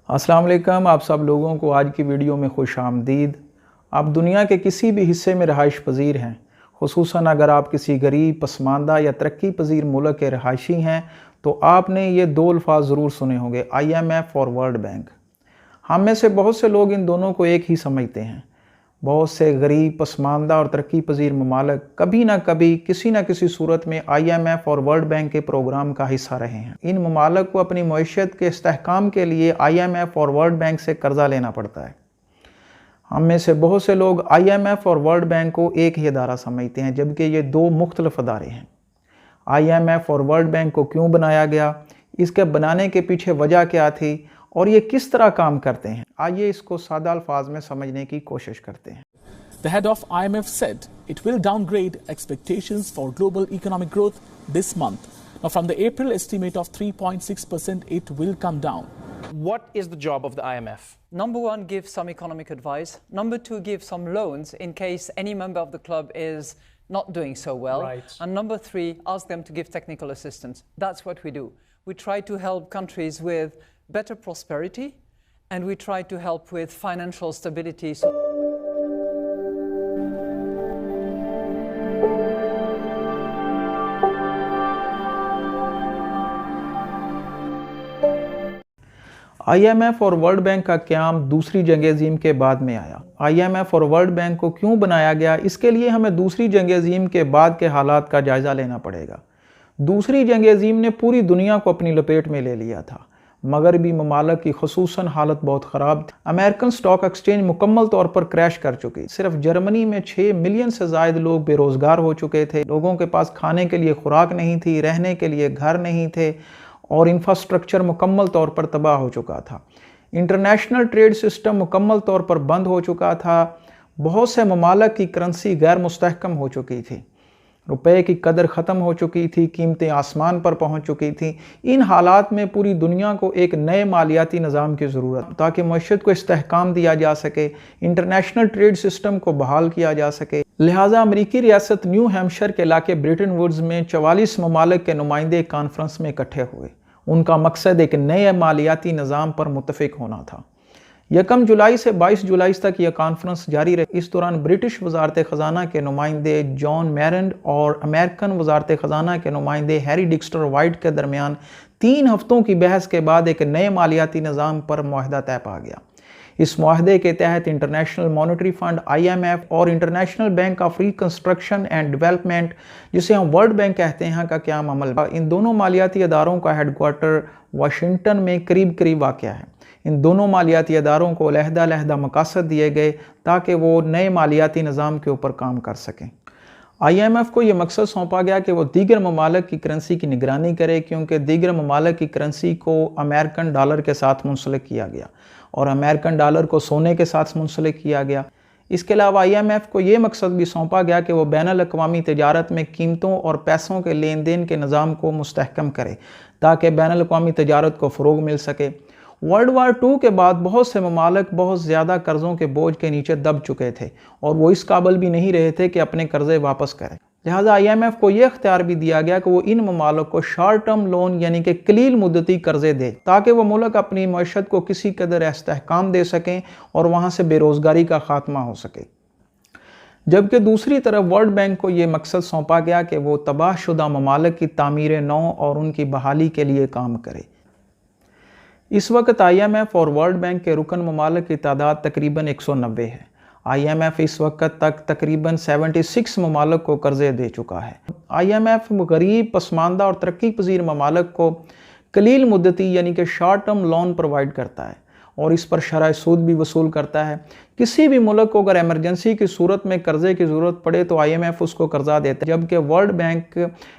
अस्सलाम वालेकुम। आप सब लोगों को आज की वीडियो में खुश आमदीद। आप दुनिया के किसी भी हिस्से में रहाइश पजीर हैं, खुसूसन अगर आप किसी गरीब, पसमानदा या तरक्की पजीर मुल्क के रहायशी हैं तो आपने ये दो अल्फाज ज़रूर सुने होंगे, IMF और वर्ल्ड बैंक। हम में से बहुत से लोग इन दोनों को एक ही समझते हैं। बहुत से गरीब, पसमानदा और तरक्की पजीर ममालिक कभी ना कभी किसी न किसी सूरत में IMF और वर्ल्ड बैंक के प्रोग्राम का हिस्सा रहे हैं। इन ममालिक को अपनी मईशत के इस्तेहकाम के लिए IMF और वर्ल्ड बैंक से कर्जा लेना पड़ता है। हम में से बहुत से लोग IMF और वर्ल्ड बैंक को एक ही अदारा समझते हैं, जबकि ये दो मुख्तलिफ अदारे हैं। IMF और वर्ल्ड बैंक को क्यों बनाया गया, इसके बनाने के पीछे वजह क्या थी और ये किस तरह काम करते हैं, आइए इसको सादा अल्फाज में समझने की कोशिश करते हैं। The head of IMF said it will downgrade expectations for global economic growth this month. Now, from the April estimate of 3.6%, it will come down. What is the job of the IMF? Number one, give some economic advice. Number two, give some loans in case any member of the club is not doing so well. Right. And number three, ask them to give technical assistance. That's what we do. We try to help countries with better prosperity, and we try to help with financial stability. IMF और world bank का क़याम दूसरी जंग अज़ीम के बाद में आया। IMF और world bank को क्यों बनाया गया, इसके लिए हमें दूसरी जंग अज़ीम के बाद के हालात का जायज़ा लेना पड़ेगा। दूसरी जंग अज़ीम ने पूरी दुनिया को अपनी लपेट में ले लिया था। मगरबी ममालिक की खुसूसन हालत बहुत ख़राब थी। अमेरिकन स्टॉक एक्सचेंज मुकम्मल तौर पर क्रैश कर चुकी। सिर्फ जर्मनी में 6 मिलियन से ज़ायद लोग बेरोज़गार हो चुके थे। लोगों के पास खाने के लिए खुराक नहीं थी, रहने के लिए घर नहीं थे और इंफ्रास्ट्रक्चर मुकम्मल तौर पर तबाह हो चुका था। इंटरनेशनल ट्रेड सिस्टम मुकम्मल तौर पर बंद हो चुका था। बहुत से ममालिक की करेंसी गैर मुस्तहकम हो चुकी थी। रुपए की कदर ख़त्म हो चुकी थी, कीमतें आसमान पर पहुंच चुकी थी। इन हालात में पूरी दुनिया को एक नए मालियाती निज़ाम की ज़रूरत, ताकि मईशत को इस्तेहकाम दिया जा सके, इंटरनेशनल ट्रेड सिस्टम को बहाल किया जा सके। लिहाजा अमरीकी रियासत न्यू हैम्पशायर के इलाके ब्रिटेन वुड्स में 44 ममालिक के नुमाइंदे कॉन्फ्रेंस में इकट्ठे हुए। उनका मकसद एक नए मालियाती निज़ाम पर मुत्तफ़िक होना था। 1 जुलाई से 22 जुलाई तक यह कॉन्फ्रेंस जारी रही। इस दौरान ब्रिटिश वजारत ख़जाना के नुमाइंदे जॉन मैरन और अमेरिकन वजारत ख़जाना के नुमाइंदे हैरी डिक्स्टर वाइट के दरमियान 3 हफ्तों की बहस के बाद एक नए मालियाती निज़ाम पर मुआहदा तय पा गया। इस मुआहदे के तहत इंटरनेशनल मॉनेटरी फंड IMF और international bank of reconstruction and development, जिसे हम वर्ल्ड बैंक कहते हैं, का क़याम अमल। इन दोनों मालियाती अदारों का हेडक्वार्टर वाशिंगटन में करीब वाक़या है। इन दोनों मालियाती अदारों को अलहदा मकासद दिए गए ताकि वो नए मालियाती निज़ाम के ऊपर काम कर सकें। IMF को ये मकसद सौंपा गया कि वो दीगर ममालिक की करेंसी की निगरानी करे, क्योंकि दीगर ममालिक की करेंसी को अमेरिकन डॉलर के साथ मुंसलिक किया गया और अमेरिकन डॉलर को सोने के साथ मुंसलिक किया गया। इसके अलावा IMF को ये मकसद भी सौंपा गया कि वो बैनुल-अक़वामी तिजारत में कीमतों और पैसों के लेन देन के निज़ाम को मुस्तहकम करे, ताकि बैनुल-अक़वामी तिजारत को फ़रोग़ मिल सके। वर्ल्ड वार 2 के बाद बहुत से ममालिक बहुत ज़्यादा कर्ज़ों के बोझ के नीचे दब चुके थे और वो इस काबिल भी नहीं रहे थे कि अपने कर्ज़े वापस करें। लिहाजा IMF को यह इख्तियार भी दिया गया कि वो इन ममालिक को शॉर्ट टर्म लोन यानी कि कलील मुद्दती कर्ज़े दे, ताकि वो मुल्क अपनी मईशत को किसी कदर इस्तेहकाम दे सकें और वहाँ से बेरोज़गारी का ख़ात्मा हो सके। जबकि दूसरी तरफ वर्ल्ड बैंक को ये मकसद सौंपा गया कि वो तबाहशुदा ममालिक की तामीर नौ और उनकी बहाली के लिए काम करे। इस वक्त IMF और वर्ल्ड बैंक के रुकन ममालिक की तादाद तकरीबन 190 है। IMF इस वक्त तक तकरीबन 76 ममालिक को कर्ज़े दे चुका है। IMF गरीब, पसमानदा और तरक्की पजीर ममालिक को कलील मुद्दती यानी कि शॉर्ट टर्म लोन प्रोवाइड करता है और इस पर शरह सूद भी वसूल करता है। किसी भी मुल्क को अगर एमरजेंसी की सूरत में कर्ज़े की ज़रूरत पड़े तो IMF उसको कर्ज़ा देता है, जबकि वर्ल्ड बैंक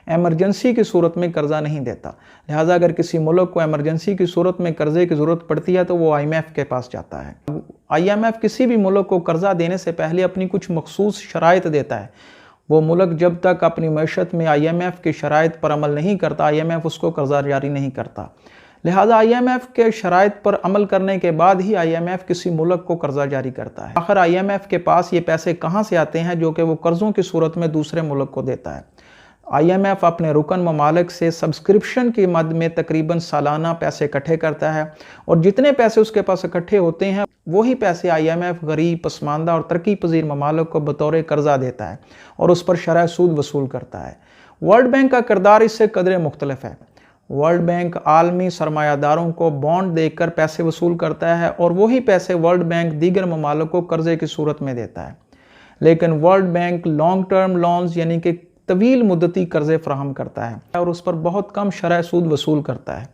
एमरजेंसी की सूरत में कर्ज़ा नहीं देता। लिहाजा अगर किसी मुल्क को एमरजेंसी की सूरत में कर्ज़े की ज़रूरत पड़ती है तो वो IMF के पास जाता है। IMF किसी भी मुल्क को कर्ज़ा देने से पहले अपनी कुछ मखसूस शराइत देता है। वो मुल्क जब तक अपनी मईशत में IMF की शराइत पर अमल नहीं करता, IMF उसको कर्ज़ा जारी नहीं करता। लिहाजा IMF के शराइत पर अमल करने के बाद ही IMF किसी मुल्क को कर्ज़ा जारी करता है। आखिर IMF के पास ये पैसे कहाँ से आते हैं जो कि वो कर्ज़ों की सूरत में दूसरे मुल्क को देता है। IMF अपने रुकन ममालिक से सब्सक्रिप्शन के मद में तकरीबन सालाना पैसे इकट्ठे करता है और जितने पैसे उसके पास इकट्ठे होते हैं वही पैसे IMF गरीब, पसमानदा और तरक्की पजीर ममालिक को बतौर कर्जा देता है और उस पर शरह सूद वसूल करता है। वर्ल्ड बैंक का किरदार इससे कदरे मुख्तलिफ है। वर्ल्ड बैंक आलमी सरमायादारों को बॉन्ड देकर पैसे वसूल करता है और वही पैसे वर्ल्ड बैंक दीगर ममालिक को कर्जे की सूरत में देता है। लेकिन world bank long term loans यानी कि तवील मुद्दती कर्जे फराहम करता है और उस पर बहुत कम शरह सूद वसूल करता है।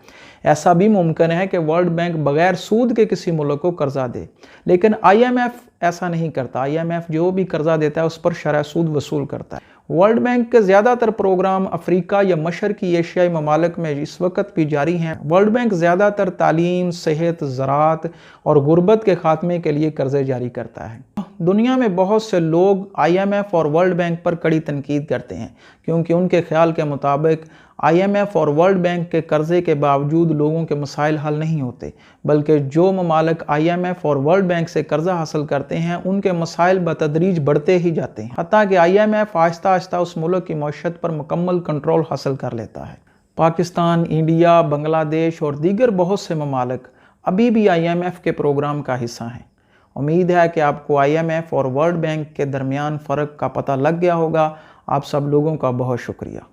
ऐसा भी मुमकिन है कि वर्ल्ड बैंक बगैर सूद के किसी मुल्क को कर्जा दे, लेकिन IMF ऐसा नहीं करता। IMF जो भी कर्जा देता है उस पर शरह सूद वसूल करता है। वर्ल्ड बैंक के ज़्यादातर प्रोग्राम अफ्रीका या मशरकी एशियाई ममालिक में इस वक्त भी जारी हैं। वर्ल्ड बैंक ज़्यादातर तालीम, सेहत, ज़राअत और गुर्बत के खात्मे के लिए कर्जे जारी करता है। दुनिया में बहुत से लोग IMF और वर्ल्ड बैंक पर कड़ी तनकीद करते हैं क्योंकि उनके ख्याल के मुताबिक IMF और वर्ल्ड बैंक के कर्जे के बावजूद लोगों के मसाइल हल नहीं होते, बल्कि जो ममालिक IMF और वर्ल्ड बैंक से कर्जा हासिल करते हैं उनके मसाइल बतदरीज बढ़ते ही जाते हैं, हत्ता कि IMF आहिस्ता आहिस्ता उस मुल्क की मईशत पर मुकम्मल कंट्रोल हासिल कर लेता है। पाकिस्तान, इंडिया, बांग्लादेश और दीगर बहुत से ममालिक अभी भी IMF के प्रोग्राम का हिस्सा हैं। उम्मीद है कि आपको IMF और वर्ल्ड बैंक के दरमियान फ़र्क का पता लग गया होगा। आप सब लोगों का बहुत शुक्रिया।